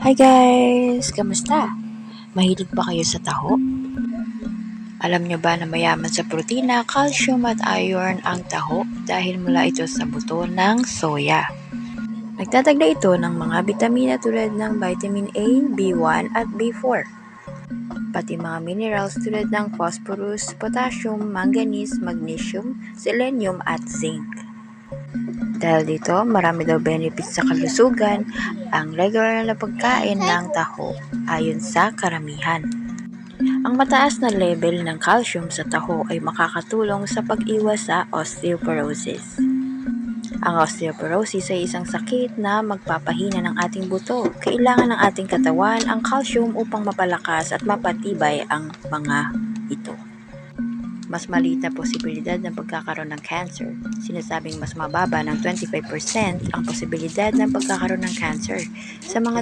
Hi guys! Kamusta? Mahilig ba kayo sa taho? Alam nyo ba na mayaman sa protina, calcium at iron ang taho dahil mula ito sa buto ng soya. Nagtatagda ito ng mga bitamina tulad ng vitamin A, B1 at B4. Pati mga minerals tulad ng phosphorus, potassium, manganese, magnesium, selenium at zinc. Dahil dito, marami daw benefits sa kalusugan ang regular na pagkain ng taho ayon sa karamihan. Ang mataas na level ng calcium sa taho ay makakatulong sa pag-iwas sa osteoporosis. Ang osteoporosis ay isang sakit na magpapahina ng ating buto. Kailangan ng ating katawan ang calcium upang mapalakas at mapatibay ang mga ito. Mas maliit na posibilidad ng pagkakaroon ng cancer. Sinasabing mas mababa ng 25% ang posibilidad ng pagkakaroon ng cancer sa mga